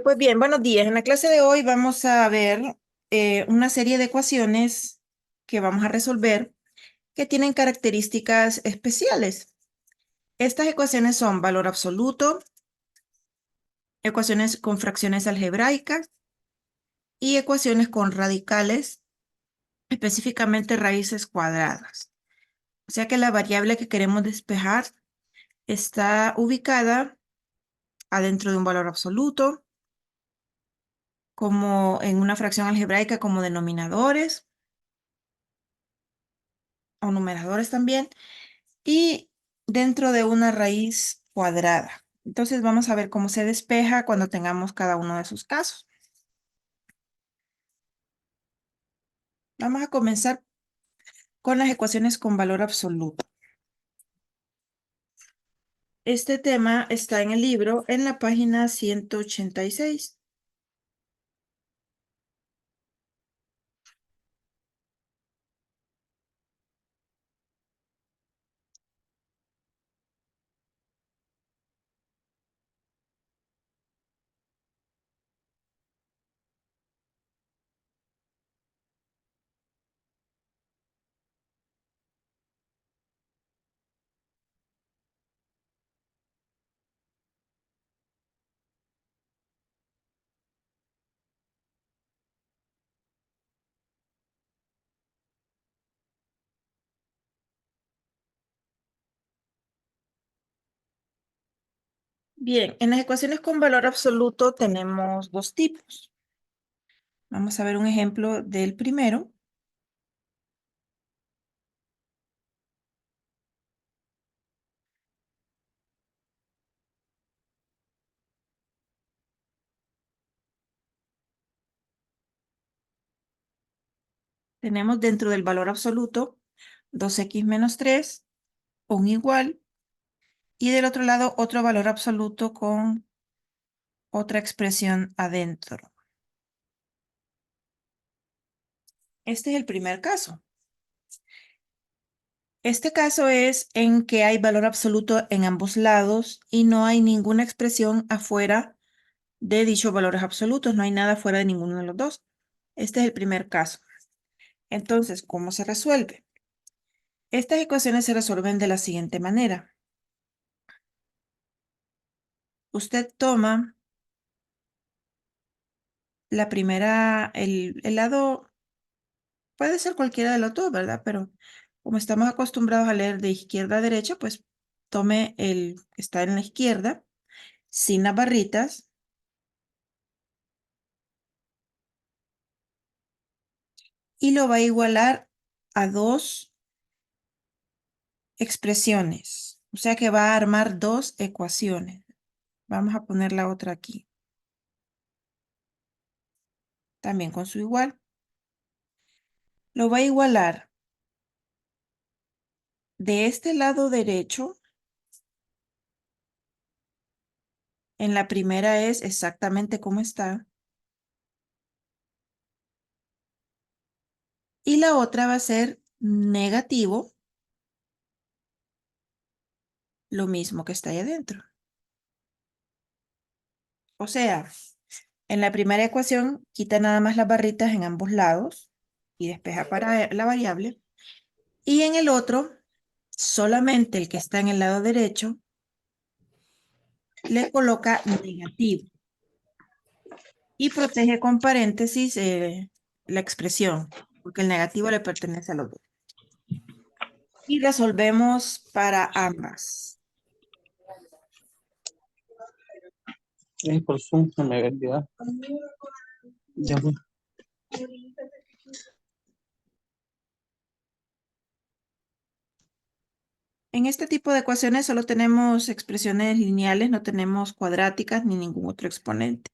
Pues bien, buenos días. En la clase de hoy vamos a ver una serie de ecuaciones que vamos a resolver que tienen características especiales. Estas ecuaciones son valor absoluto, ecuaciones con fracciones algebraicas y ecuaciones con radicales, específicamente raíces cuadradas. O sea que la variable que queremos despejar está ubicada adentro de un valor absoluto, como en una fracción algebraica como denominadores o numeradores también, y dentro de una raíz cuadrada. Entonces vamos a ver cómo se despeja cuando tengamos cada uno de sus casos. Vamos a comenzar con las ecuaciones con valor absoluto. Este tema está en el libro en la página 186. Bien, en las ecuaciones con valor absoluto tenemos dos tipos. Vamos a ver un ejemplo del primero. Tenemos dentro del valor absoluto 2x menos 3, un igual, y del otro lado otro valor absoluto con otra expresión adentro. Este es el primer caso. Este caso es en que hay valor absoluto en ambos lados y no hay ninguna expresión afuera de dichos valores absolutos, no hay nada fuera de ninguno de los dos. Este es el primer caso. Entonces, ¿cómo se resuelve? Estas ecuaciones se resuelven de la siguiente manera. Usted toma la primera, el lado, puede ser cualquiera de los dos, ¿verdad? Pero como estamos acostumbrados a leer de izquierda a derecha, pues tome el que está en la izquierda, sin las barritas, y lo va a igualar a dos expresiones. O sea que va a armar dos ecuaciones. Vamos a poner la otra aquí. También con su igual. Lo va a igualar de este lado derecho. En la primera es exactamente como está. Y la otra va a ser negativo, lo mismo que está ahí adentro. O sea, en la primera ecuación quita nada más las barritas en ambos lados y despeja para la variable. Y en el otro, solamente el que está en el lado derecho le coloca negativo y protege con paréntesis la expresión, porque el negativo le pertenece a los dos. Y resolvemos para ambas. Por Zoom se me había olvidado. Ya voy. En este tipo de ecuaciones solo tenemos expresiones lineales, no tenemos cuadráticas ni ningún otro exponente.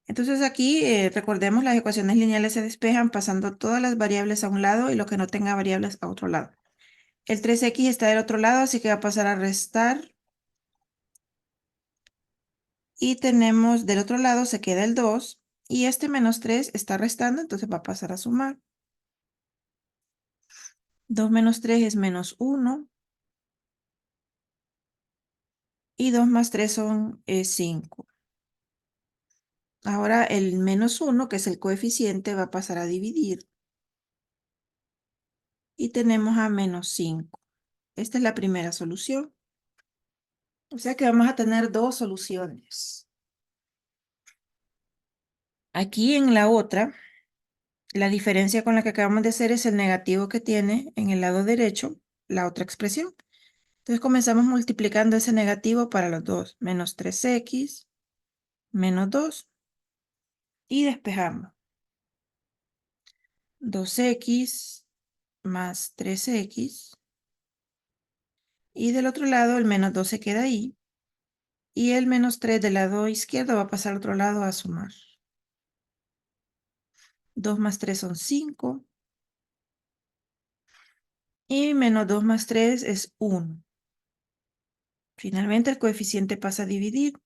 Entonces aquí recordemos las ecuaciones lineales se despejan pasando todas las variables a un lado y lo que no tenga variables a otro lado. El 3x está del otro lado, así que va a pasar a restar. Y tenemos del otro lado se queda el 2 y este menos 3 está restando, entonces va a pasar a sumar. 2 menos 3 es menos 1 y 2 más 3 son 5. Ahora el menos 1, que es el coeficiente, va a pasar a dividir. Y tenemos a menos 5. Esta es la primera solución. O sea que vamos a tener dos soluciones. Aquí en la otra, la diferencia con la que acabamos de hacer es el negativo que tiene en el lado derecho la otra expresión. Entonces comenzamos multiplicando ese negativo para los dos. Menos 3x menos 2. Y despejamos. 2x más 3x. Y del otro lado el menos 2 se queda ahí. Y el menos 3 del lado izquierdo va a pasar al otro lado a sumar. 2 más 3 son 5. Y menos 2 más 3 es 1. Finalmente el coeficiente pasa a dividir.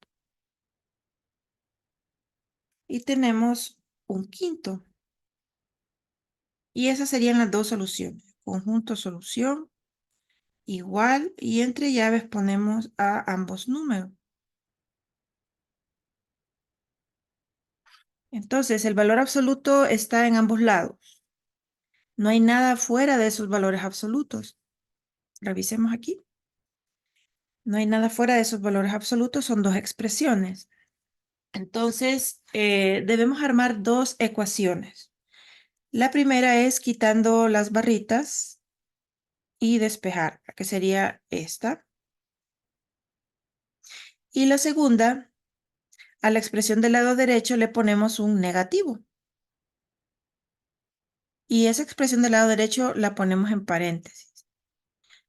Y tenemos un quinto. Y esas serían las dos soluciones. Conjunto solución igual. Y entre llaves ponemos a ambos números. Entonces el valor absoluto está en ambos lados. No hay nada fuera de esos valores absolutos. Revisemos aquí. No hay nada fuera de esos valores absolutos. Son dos expresiones. Entonces debemos armar dos ecuaciones. La primera es quitando las barritas y despejar, que sería esta. Y la segunda, a la expresión del lado derecho le ponemos un negativo. Y esa expresión del lado derecho la ponemos en paréntesis.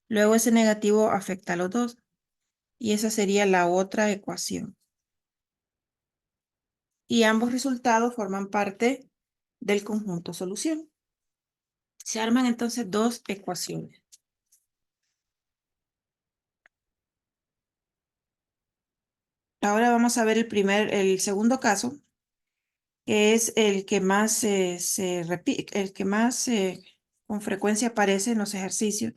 Luego ese negativo afecta a los dos. Y esa sería la otra ecuación. Y ambos resultados forman parte del conjunto solución. Se arman entonces dos ecuaciones. Ahora vamos a ver el segundo caso, que es el que más se repite, el que más con frecuencia aparece en los ejercicios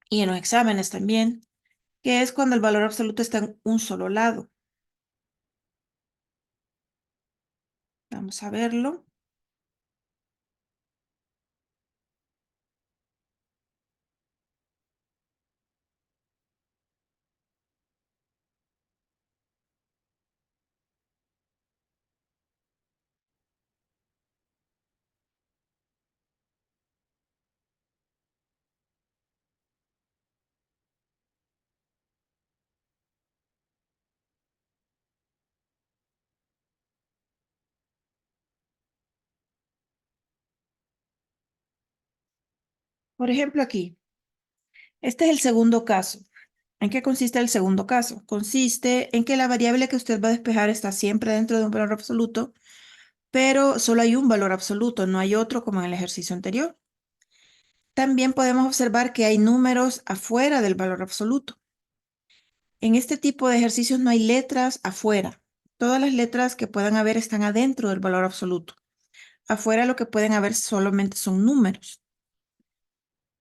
y en los exámenes también, que es cuando el valor absoluto está en un solo lado. Vamos a verlo. Por ejemplo, aquí, este es el segundo caso. ¿En qué consiste el segundo caso? Consiste en que la variable que usted va a despejar está siempre dentro de un valor absoluto, pero solo hay un valor absoluto, no hay otro como en el ejercicio anterior. También podemos observar que hay números afuera del valor absoluto. En este tipo de ejercicios no hay letras afuera. Todas las letras que puedan haber están adentro del valor absoluto. Afuera lo que pueden haber solamente son números.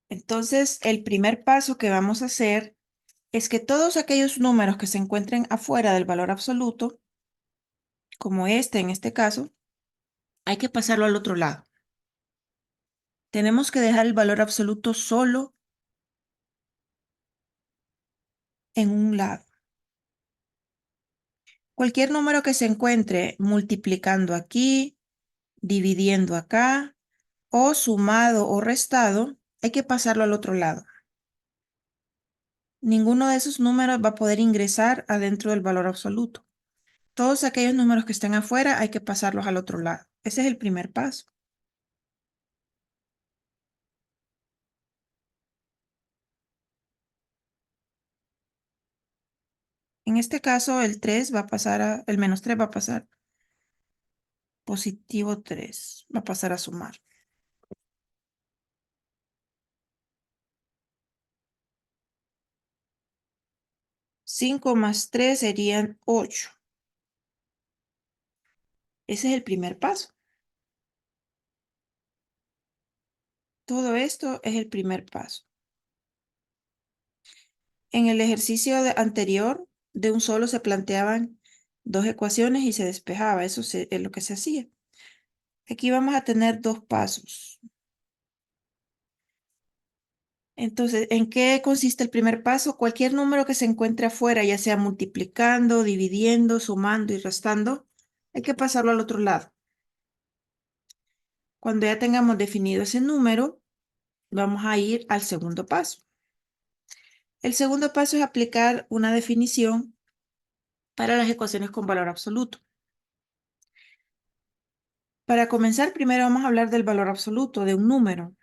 Entonces, el primer paso que vamos a hacer es que todos aquellos números que se encuentren afuera del valor absoluto, como este en este caso, hay que pasarlo al otro lado. Tenemos que dejar el valor absoluto solo en un lado. Cualquier número que se encuentre multiplicando aquí, dividiendo acá, o sumado o restado, hay que pasarlo al otro lado. Ninguno de esos números va a poder ingresar adentro del valor absoluto. Todos aquellos números que estén afuera hay que pasarlos al otro lado. Ese es el primer paso. En este caso, el menos 3 va a pasar positivo 3, va a pasar a sumar. 5 más 3 serían 8. Ese es el primer paso. Todo esto es el primer paso. En el ejercicio anterior, de un solo se planteaban Dos ecuaciones y se despejaba. Eso es lo que se hacía. Aquí vamos a tener dos pasos. Entonces, ¿en qué consiste el primer paso? Cualquier número que se encuentre afuera, ya sea multiplicando, dividiendo, sumando y restando, hay que pasarlo al otro lado. Cuando ya tengamos definido ese número, vamos a ir al segundo paso. El segundo paso es aplicar una definición para las ecuaciones con valor absoluto. Para comenzar, primero vamos a hablar del valor absoluto de un número.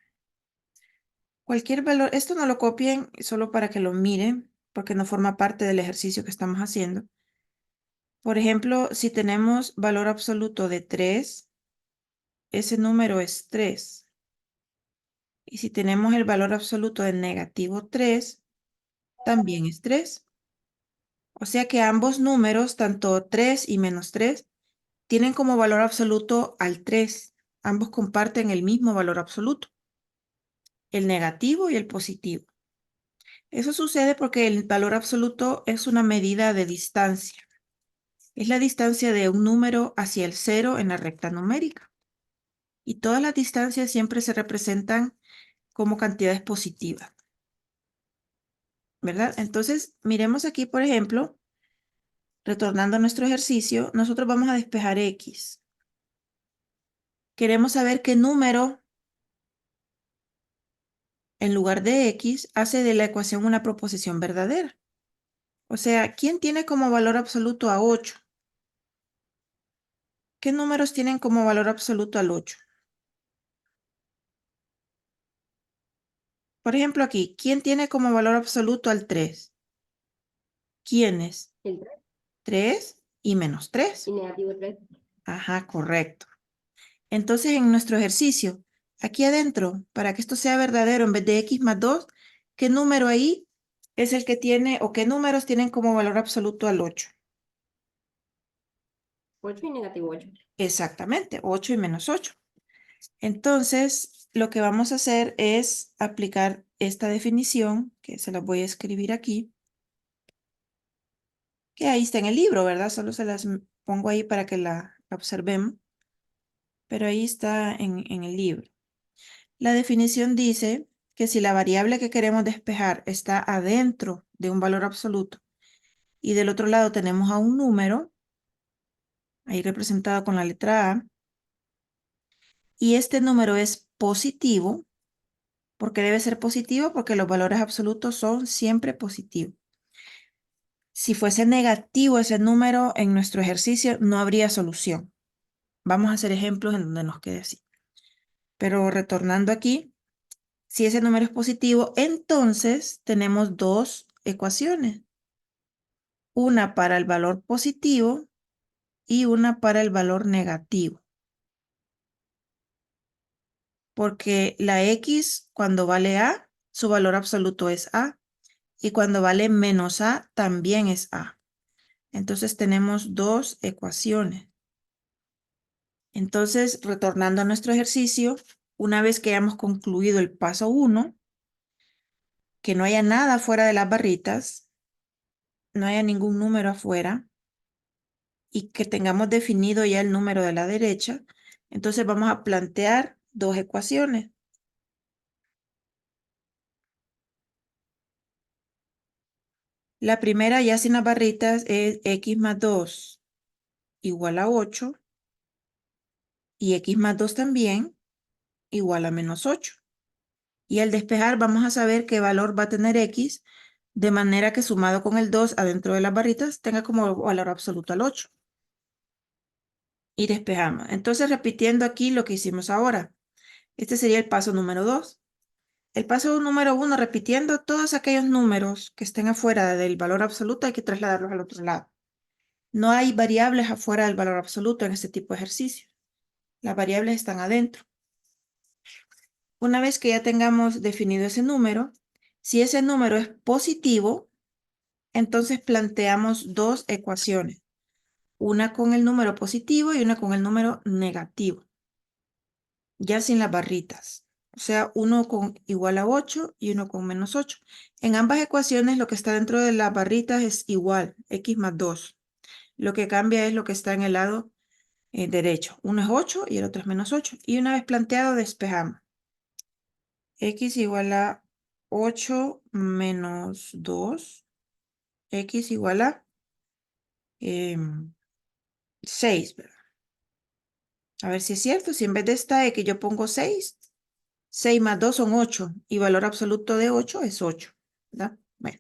Cualquier valor, esto no lo copien solo para que lo miren, porque no forma parte del ejercicio que estamos haciendo. Por ejemplo, si tenemos valor absoluto de 3, ese número es 3. Y si tenemos el valor absoluto de negativo 3, también es 3. O sea que ambos números, tanto 3 y menos 3, tienen como valor absoluto al 3. Ambos comparten el mismo valor absoluto, el negativo y el positivo. Eso sucede porque el valor absoluto es una medida de distancia. Es la distancia de un número hacia el cero en la recta numérica. Y todas las distancias siempre se representan como cantidades positivas, ¿verdad? Entonces, miremos aquí, por ejemplo, retornando a nuestro ejercicio, nosotros vamos a despejar X. Queremos saber qué número, en lugar de X, hace de la ecuación una proposición verdadera. O sea, ¿quién tiene como valor absoluto a 8? ¿Qué números tienen como valor absoluto al 8? Por ejemplo, aquí, ¿quién tiene como valor absoluto al 3? ¿Quiénes? El 3 3 y menos 3. y negativo 3. Ajá, correcto. Entonces, en nuestro ejercicio, aquí adentro, para que esto sea verdadero, en vez de X más 2, ¿qué número ahí es el que tiene, o qué números tienen como valor absoluto al 8? 8 y negativo 8. Exactamente, 8 y menos 8. Entonces, lo que vamos a hacer es aplicar esta definición, que se la voy a escribir aquí, que ahí está en el libro, ¿verdad? Solo se las pongo ahí para que la observemos, pero ahí está en el libro. La definición dice que si la variable que queremos despejar está adentro de un valor absoluto y del otro lado tenemos a un número, ahí representado con la letra A, y este número es positivo, porque debe ser positivo porque los valores absolutos son siempre positivos. Si fuese negativo ese número en nuestro ejercicio, no habría solución. Vamos a hacer ejemplos en donde nos quede así. Pero retornando aquí, si ese número es positivo, entonces tenemos dos ecuaciones. Una para el valor positivo y una para el valor negativo. Porque la X, cuando vale A, su valor absoluto es A. Y cuando vale menos A, también es A. Entonces tenemos dos ecuaciones. Entonces, retornando a nuestro ejercicio, una vez que hayamos concluido el paso 1, que no haya nada fuera de las barritas, no haya ningún número afuera, y que tengamos definido ya el número de la derecha, entonces vamos a plantear dos ecuaciones. La primera, ya sin las barritas, es x más 2 igual a 8 y x más 2 también igual a menos 8. Y al despejar vamos a saber qué valor va a tener x, de manera que sumado con el 2 adentro de las barritas tenga como valor absoluto al 8. Y despejamos. Entonces, repitiendo aquí lo que hicimos ahora. Este sería el paso número 2. El paso número 1, repitiendo todos aquellos números que estén afuera del valor absoluto, hay que trasladarlos al otro lado. No hay variables afuera del valor absoluto en este tipo de ejercicio. Las variables están adentro. Una vez que ya tengamos definido ese número, si ese número es positivo, entonces planteamos dos ecuaciones. Una con el número positivo y una con el número negativo. Ya sin las barritas. O sea, uno con igual a 8 y uno con menos 8. En ambas ecuaciones lo que está dentro de las barritas es igual, x más 2. Lo que cambia es lo que está en el lado derecho. Uno es 8 y el otro es menos 8. Y una vez planteado, despejamos. X igual a 8 menos 2. X igual a 6, ¿verdad? A ver si es cierto. Si en vez de esta X yo pongo 6, 6 más 2 son 8. Y valor absoluto de 8 es 8, ¿verdad? Bueno,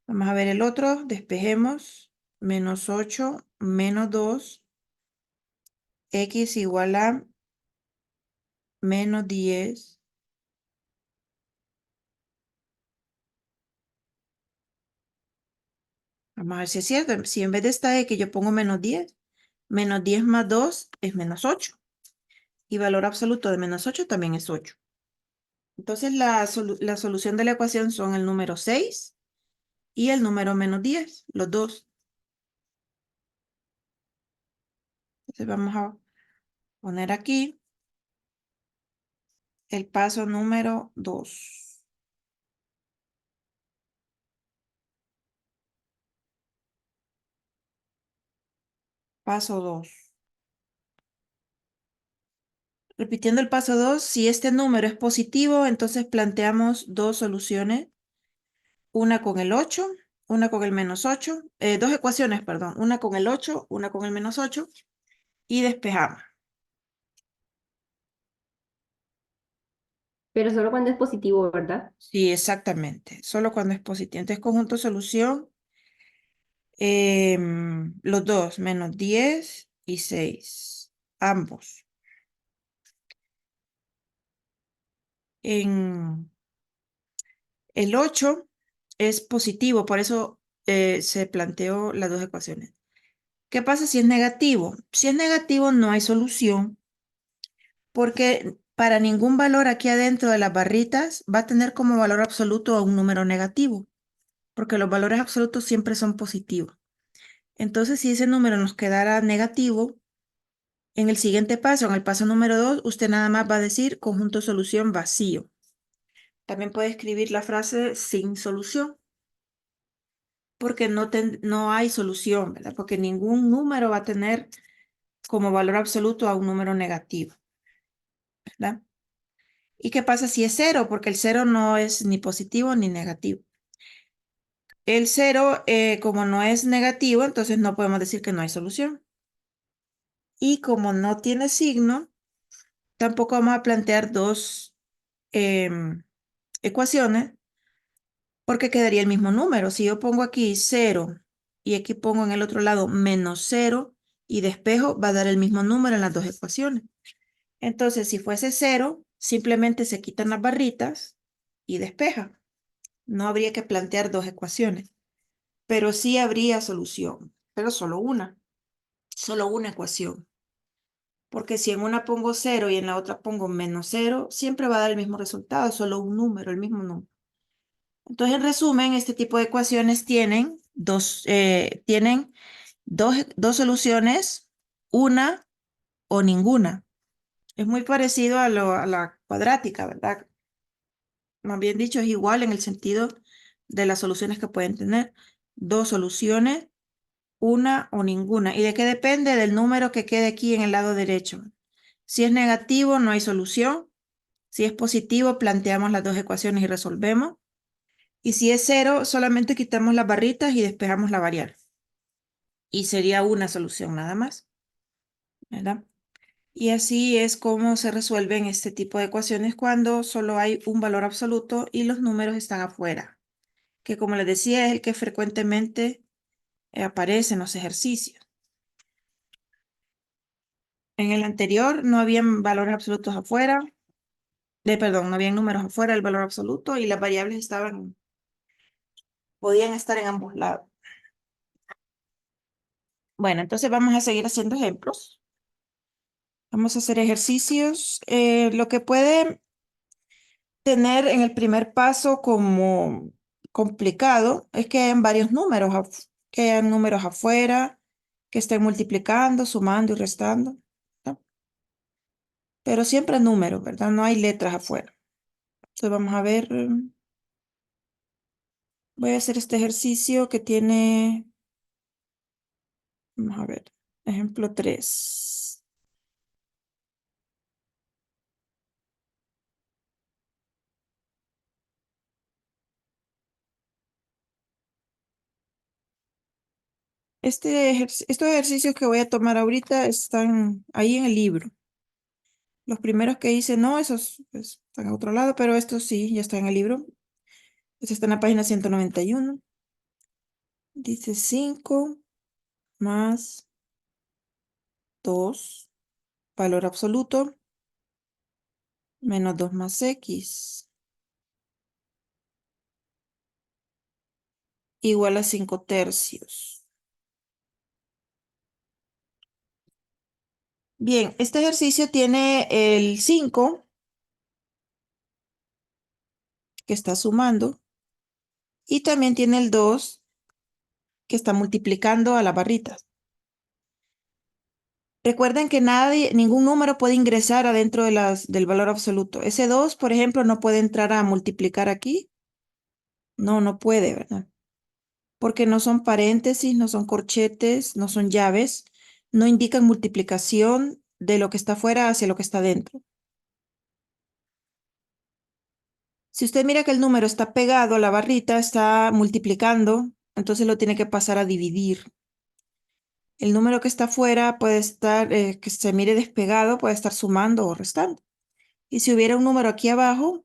vamos a ver el otro. Despejemos. Menos 8 menos 2. X igual a menos 10. Vamos a ver si es cierto. Si en vez de esta X yo pongo menos 10 más 2 es menos 8. Y valor absoluto de menos 8 también es 8. Entonces la solución de la ecuación son el número 6 y el número menos 10, los dos. Entonces vamos a poner aquí el paso número 2. Paso 2. Repitiendo el paso 2, si este número es positivo, entonces planteamos dos soluciones, una con el 8, una con el menos 8, dos ecuaciones, perdón, una con el 8, una con el menos 8, y despejamos. Pero solo cuando es positivo, ¿verdad? Sí, exactamente, solo cuando es positivo. Entonces, conjunto solución, los dos, menos 10 y 6, ambos. En el 8 es positivo, por eso se planteó las dos ecuaciones. ¿Qué pasa si es negativo? Si es negativo no hay solución porque para ningún valor aquí adentro de las barritas va a tener como valor absoluto a un número negativo, porque los valores absolutos siempre son positivos. Entonces, si ese número nos quedara negativo, en el siguiente paso, en el paso número 2, usted nada más va a decir conjunto solución vacío. También puede escribir la frase sin solución, porque no hay solución, ¿verdad? Porque ningún número va a tener como valor absoluto a un número negativo, ¿verdad? ¿Y qué pasa si es cero? Porque el cero no es ni positivo ni negativo. El cero, como no es negativo, entonces no podemos decir que no hay solución. Y como no tiene signo, tampoco vamos a plantear dos ecuaciones porque quedaría el mismo número. Si yo pongo aquí 0 y aquí pongo en el otro lado menos 0 y despejo, va a dar el mismo número en las dos ecuaciones. Entonces, si fuese 0, simplemente se quitan las barritas y despeja. No habría que plantear dos ecuaciones, pero sí habría solución, pero solo una ecuación. Porque si en una pongo 0 y en la otra pongo menos 0, siempre va a dar el mismo resultado, solo un número, el mismo número. Entonces, en resumen, este tipo de ecuaciones tienen dos soluciones, una o ninguna. Es muy parecido a la cuadrática, ¿verdad? Más bien dicho, es igual en el sentido de las soluciones que pueden tener. Dos soluciones, una o ninguna. ¿Y de qué depende? Del número que quede aquí en el lado derecho. Si es negativo, no hay solución. Si es positivo, planteamos las dos ecuaciones y resolvemos. Y si es cero, solamente quitamos las barritas y despejamos la variable. Y sería una solución nada más, ¿verdad? Y así es como se resuelven este tipo de ecuaciones cuando solo hay un valor absoluto y los números están afuera, que como les decía es el que frecuentemente aparece en los ejercicios. En el anterior no habían valores absolutos afuera, perdón, no habían números afuera del valor absoluto y las variables podían estar en ambos lados. Bueno, entonces vamos a seguir haciendo ejemplos. Vamos a hacer ejercicios. Lo que puede tener en el primer paso como complicado es que hayan varios números, que hayan números afuera, que estén multiplicando, sumando y restando, ¿no? Pero siempre números, ¿verdad? No hay letras afuera. Entonces vamos a ver, voy a hacer este ejercicio que tiene Vamos a ver. Ejemplo 3. Estos ejercicios que voy a tomar ahorita están ahí en el libro. Los primeros que hice no, esos pues, están a otro lado, pero estos sí, ya están en el libro. Este está en la página 191. Dice 5 más 2, valor absoluto, menos 2 más x, igual a 5 tercios. Bien, este ejercicio tiene el 5, que está sumando, y también tiene el 2, que está multiplicando a las barritas. Recuerden que ningún número puede ingresar adentro del valor absoluto. Ese 2, por ejemplo, no puede entrar a multiplicar aquí. No, no puede, ¿verdad? Porque no son paréntesis, no son corchetes, no son llaves, no indican multiplicación de lo que está afuera hacia lo que está dentro. Si usted mira que el número está pegado a la barrita, está multiplicando, entonces lo tiene que pasar a dividir. El número que está afuera puede estar, que se mire despegado, puede estar sumando o restando. Y si hubiera un número aquí abajo,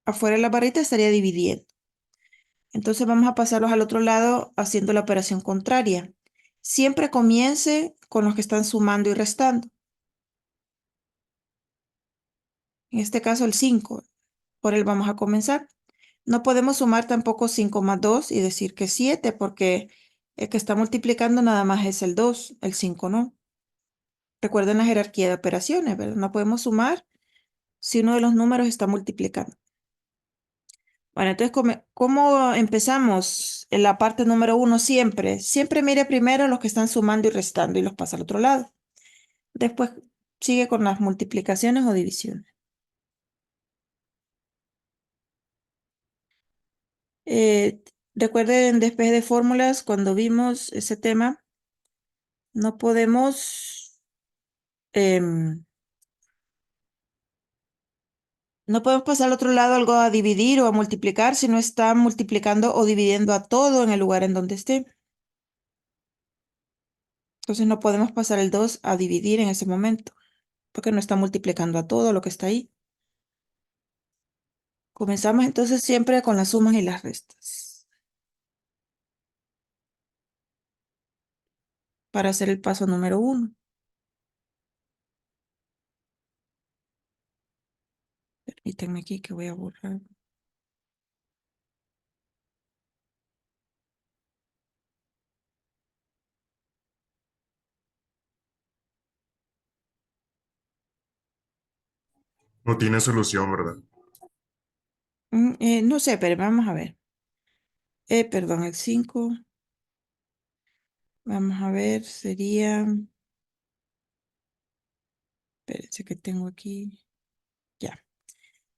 afuera de la barrita estaría dividiendo. Entonces vamos a pasarlos al otro lado haciendo la operación contraria. Siempre comience con los que están sumando y restando. En este caso el 5. Por él vamos a comenzar. No podemos sumar tampoco 5 más 2 y decir que 7 porque el que está multiplicando nada más es el 2, el 5 no. Recuerden la jerarquía de operaciones, ¿verdad? No podemos sumar si uno de los números está multiplicando. Bueno, entonces, ¿cómo empezamos en la parte número 1 siempre? Siempre mire primero los que están sumando y restando y los pasa al otro lado. Después sigue con las multiplicaciones o divisiones. Eh, Recuerden después de fórmulas, cuando vimos ese tema, no podemos, em, no podemos pasar al otro lado algo a dividir o a multiplicar si no está multiplicando o dividiendo a todo en el lugar en donde esté. Entonces no podemos pasar el 2 a dividir en ese momento, porque no está multiplicando a todo lo que está ahí. Comenzamos entonces siempre con las sumas y las restas para hacer el paso número 1. Permítanme aquí que voy a borrar. No tiene solución, ¿verdad? No sé, pero vamos a ver. Perdón, el 5. Vamos a ver, sería. Espérense que tengo aquí. Ya.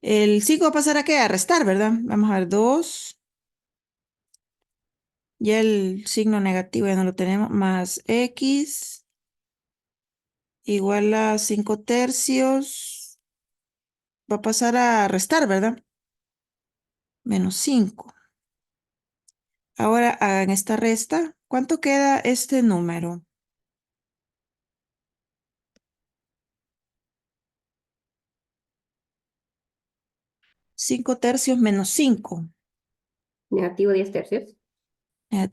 El 5 va a pasar a qué? A restar, ¿verdad? Vamos a ver, 2. Ya el signo negativo ya no lo tenemos. Más x igual a 5 tercios. Va a pasar a restar, ¿verdad? Menos 5. Ahora hagan esta resta. ¿Cuánto queda este número? 5 tercios menos 5. Negativo 10 tercios.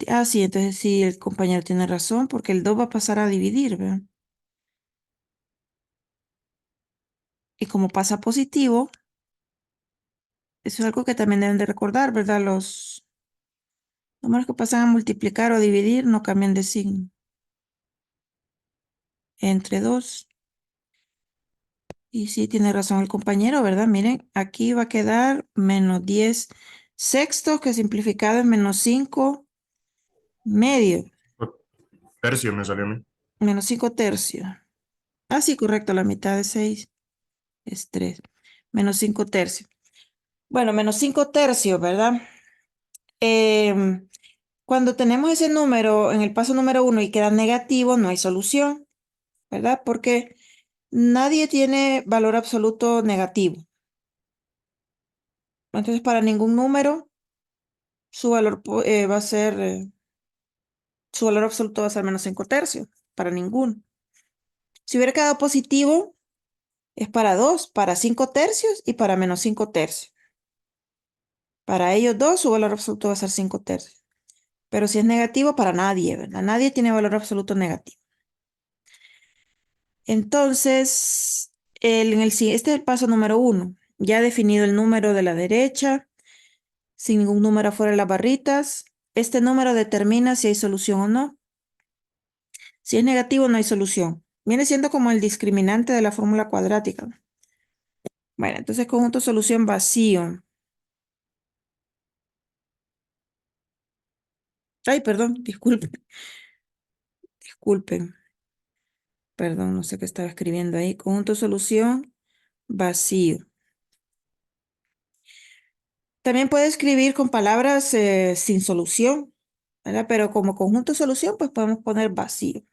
Ah, sí, entonces sí, el compañero tiene razón, porque el 2 va a pasar a dividir, ¿verdad? Y como pasa positivo, eso es algo que también deben de recordar, ¿verdad? Los números que pasan a multiplicar o dividir no cambian de signo. Entre 2. Y sí, tiene razón el compañero, ¿verdad? Miren, aquí va a quedar menos 10 sextos, que simplificado es menos 5 medio, Tercio me salió a mí. menos 5 tercios. Ah, sí, correcto, la mitad de 6 es 3. Menos 5 tercios. Bueno, menos 5 tercios, ¿verdad? Em, Cuando tenemos ese número en el paso número 1 y queda negativo, no hay solución, ¿verdad? Porque nadie tiene valor absoluto negativo. Entonces, para ningún número, su valor va a ser, su valor absoluto va a ser menos 5 tercios. Para ninguno. Si hubiera quedado positivo, es para 2, para 5 tercios y para menos 5 tercios. Para ellos dos, su valor absoluto va a ser 5 tercios. Pero si es negativo, para nadie, ¿verdad? Nadie tiene valor absoluto negativo. Entonces, este es el paso número 1. Ya he definido el número de la derecha, sin ningún número afuera de las barritas. Este número determina si hay solución o no. Si es negativo, no hay solución. Viene siendo como el discriminante de la fórmula cuadrática. Bueno, entonces conjunto solución vacío. Ay, perdón, disculpen. Disculpen. Perdón, no sé qué estaba escribiendo ahí. Conjunto solución vacío. También puede escribir con palabras sin solución, ¿verdad? Pero como conjunto solución, pues podemos poner vacío.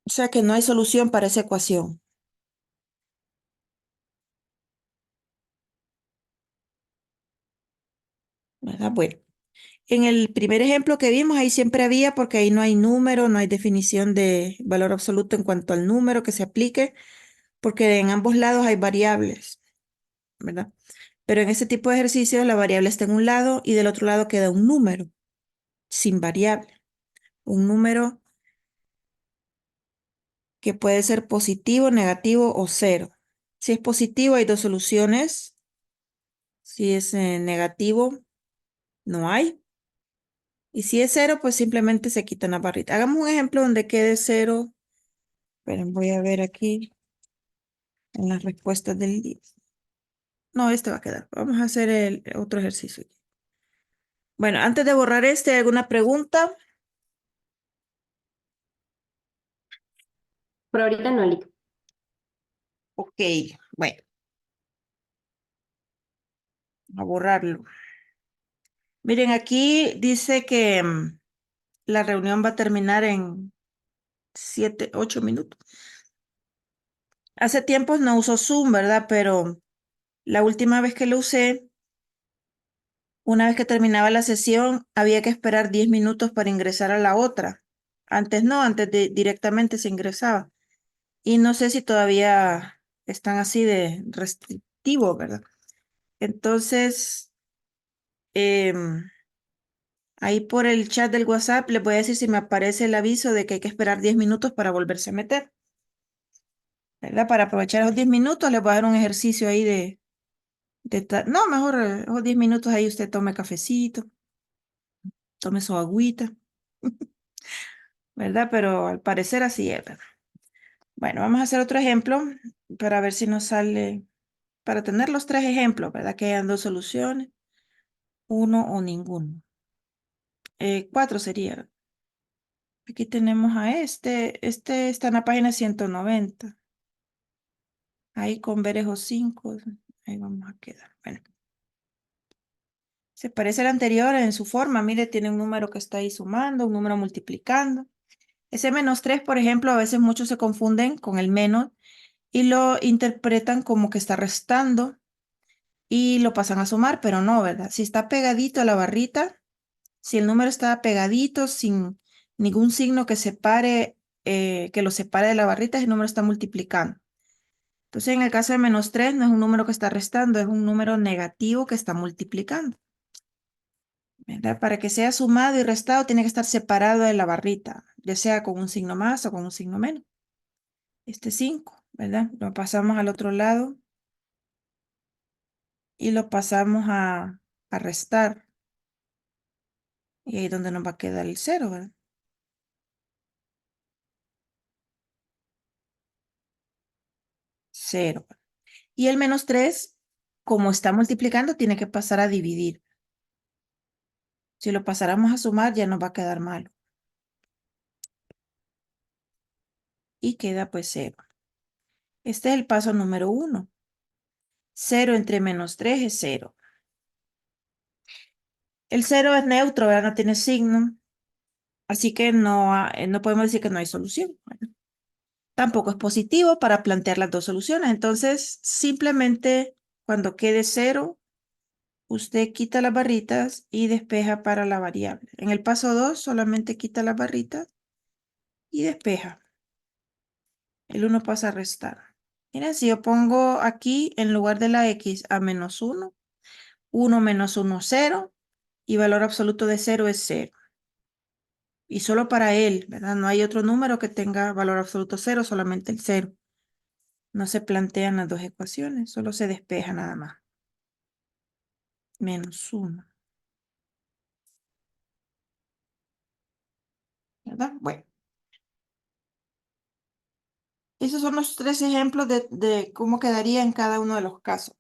O sea que no hay solución para esa ecuación, ¿verdad? Bueno, en el primer ejemplo que vimos, ahí siempre había, porque ahí no hay número, no hay definición de valor absoluto en cuanto al número que se aplique, porque en ambos lados hay variables, ¿verdad? Pero en este tipo de ejercicios la variable está en un lado y del otro lado queda un número sin variable. Un número que puede ser positivo, negativo o cero. Si es positivo hay dos soluciones. Si es negativo, no hay. Y si es cero, pues simplemente se quitan la barrita. Hagamos un ejemplo donde quede cero. Esperen, voy a ver aquí en las respuestas del día. No, este va a quedar. Vamos a hacer el otro ejercicio. Bueno, antes de borrar este, ¿alguna pregunta? Por ahorita no, Lick. Ok, bueno, a borrarlo. Miren, aquí dice que la reunión va a terminar en 7, 8 minutos. Hace tiempos no uso Zoom, ¿verdad? Pero la última vez que lo usé, una vez que terminaba la sesión, había que esperar 10 minutos para ingresar a la otra. Antes no, directamente se ingresaba. Y no sé si todavía están así de restrictivo, ¿verdad? Entonces, em, ahí por el chat del WhatsApp les voy a decir si me aparece el aviso de que hay que esperar 10 minutos para volverse a meter, ¿verdad? Para aprovechar esos 10 minutos les voy a dar un ejercicio ahí no, mejor esos 10 minutos ahí usted tome cafecito, tome su agüita, ¿verdad? Pero al parecer así es, ¿verdad? Bueno, vamos a hacer otro ejemplo para ver si nos sale, para tener los tres ejemplos, ¿verdad? Que hayan dos soluciones, uno o ninguno. 4 sería. Aquí tenemos a este está en la página 190. Ahí con ver esos 5, ahí vamos a quedar. Bueno, se parece al anterior en su forma. Mire, tiene un número que está ahí sumando, un número multiplicando. Ese -3, por ejemplo, a veces muchos se confunden con el menos y lo interpretan como que está restando y lo pasan a sumar, pero no, ¿verdad? Si está pegadito a la barrita, si el número está pegadito sin ningún signo que separe, que lo separe de la barrita, ese número está multiplicando. Entonces, en el caso de -3, no es un número que está restando, es un número negativo que está multiplicando, ¿verdad? Para que sea sumado y restado, tiene que estar separado de la barrita, ya sea con un signo más o con un signo menos. Este 5, ¿verdad? Lo pasamos al otro lado y lo pasamos a restar. Y ahí es donde nos va a quedar el 0, ¿verdad? 0. Y el -3, como está multiplicando, tiene que pasar a dividir. Si lo pasáramos a sumar, ya nos va a quedar malo. Y queda pues 0. Este es el paso número 1. 0 entre -3 es 0. El 0 es neutro, ¿verdad? No tiene signo. Así que no podemos decir que no hay solución. Bueno, tampoco es positivo para plantear las dos soluciones. Entonces, simplemente cuando quede 0, usted quita las barritas y despeja para la variable. En el paso 2, solamente quita las barritas y despeja. El 1 pasa a restar. Miren, si yo pongo aquí en lugar de la x a menos 1, 1 menos 1, 0, y valor absoluto de 0 es 0. Y solo para él, ¿verdad? No hay otro número que tenga valor absoluto 0, solamente el 0. No se plantean las dos ecuaciones, solo se despeja nada más. Menos 1. ¿Verdad? Bueno. Esos son los 3 ejemplos de cómo quedaría en cada uno de los casos.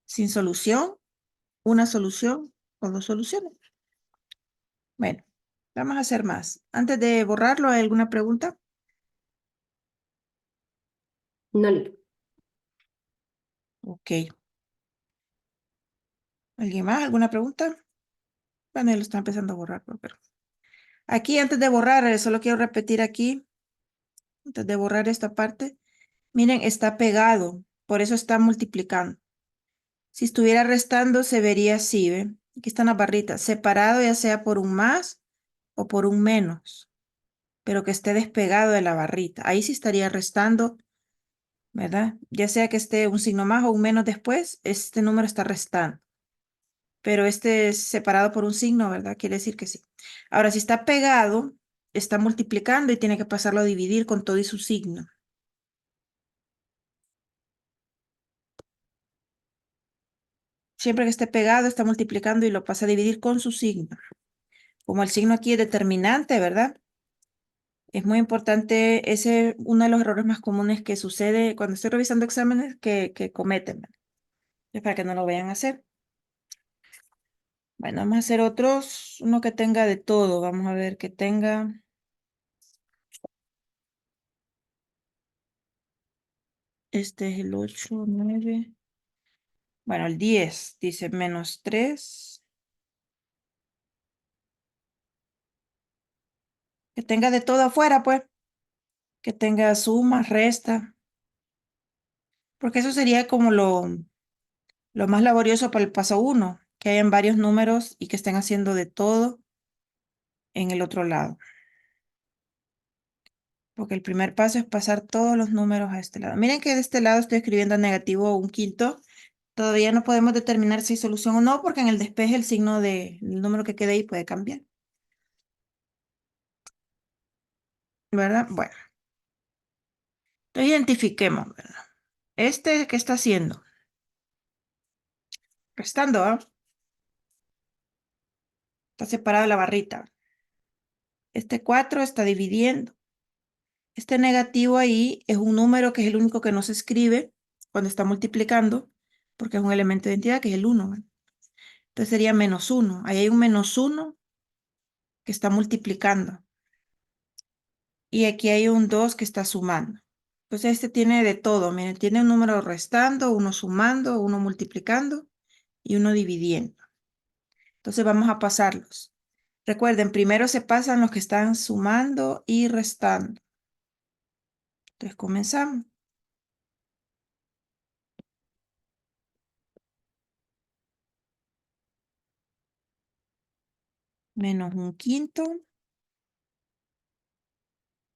Sin solución, una solución o dos soluciones. Bueno, vamos a hacer más. Antes de borrarlo, ¿hay alguna pregunta? No, Lito. Ok. ¿Alguien más? ¿Alguna pregunta? Bueno, ya lo está empezando a borrar, pero aquí antes de borrar, solo quiero repetir aquí, antes de borrar esta parte, miren, está pegado, por eso está multiplicando. Si estuviera restando, se vería así, ¿ven? Aquí están las barritas, separado ya sea por un más o por un menos, pero que esté despegado de la barrita. Ahí sí estaría restando, ¿verdad? Ya sea que esté un signo más o un menos después, este número está restando. Pero este es separado por un signo, ¿verdad? Quiere decir que sí. Ahora, si está pegado, está multiplicando y tiene que pasarlo a dividir con todo y su signo. Siempre que esté pegado, está multiplicando y lo pasa a dividir con su signo. Como el signo aquí es determinante, ¿verdad? Es muy importante, ese es uno de los errores más comunes que sucede cuando estoy revisando exámenes que cometen, ¿verdad? Es para que no lo vayan a hacer. Bueno, vamos a hacer otros, uno que tenga de todo. Vamos a ver que tenga. Este es el 8, 9. Bueno, el 10 dice menos 3. Que tenga de todo afuera, pues. Que tenga suma, resta. Porque eso sería como lo más laborioso para el paso 1. Que hayan varios números y que estén haciendo de todo en el otro lado. Porque el primer paso es pasar todos los números a este lado. Miren que de este lado estoy escribiendo negativo un quinto. Todavía no podemos determinar si hay solución o no, porque en el despeje el signo del número que quede ahí puede cambiar. ¿Verdad? Bueno. Entonces identifiquemos, ¿verdad? ¿Qué está haciendo? Restando, ¿ah? Está separado de la barrita. Este 4 está dividiendo. Este negativo ahí es un número que es el único que no se escribe cuando está multiplicando, porque es un elemento de identidad que es el 1. Entonces sería menos 1. Ahí hay un menos 1 que está multiplicando. Y aquí hay un 2 que está sumando. Entonces este tiene de todo. Miren, tiene un número restando, uno sumando, uno multiplicando y uno dividiendo. Entonces vamos a pasarlos. Recuerden, primero se pasan los que están sumando y restando. Entonces comenzamos. Menos un quinto,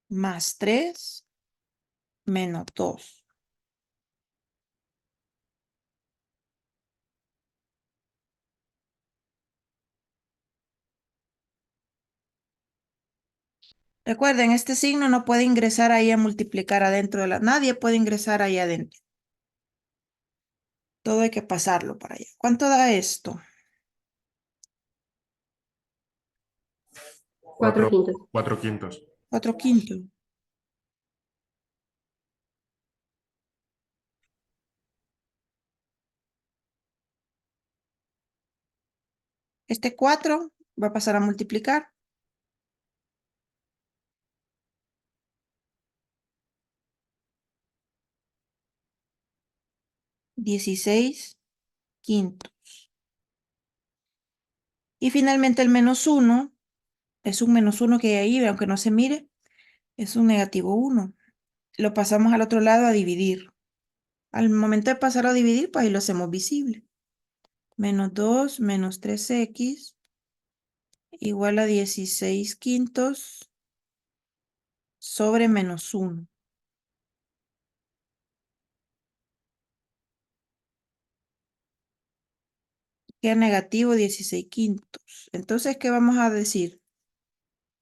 más 3, menos 2. Recuerden, este signo no puede ingresar ahí a multiplicar adentro de la. Nadie puede ingresar ahí adentro. Todo hay que pasarlo para allá. ¿Cuánto da esto? 4 quintos. 4 quintos. 4 quintos. Este 4 va a pasar a multiplicar. 16 quintos. Y finalmente el menos 1 es un menos 1 que hay ahí, aunque no se mire, es un negativo 1. Lo pasamos al otro lado a dividir. Al momento de pasar a dividir, pues ahí lo hacemos visible. Menos 2 menos 3x igual a 16 quintos sobre menos 1. Queda negativo 16 quintos. Entonces, ¿qué vamos a decir?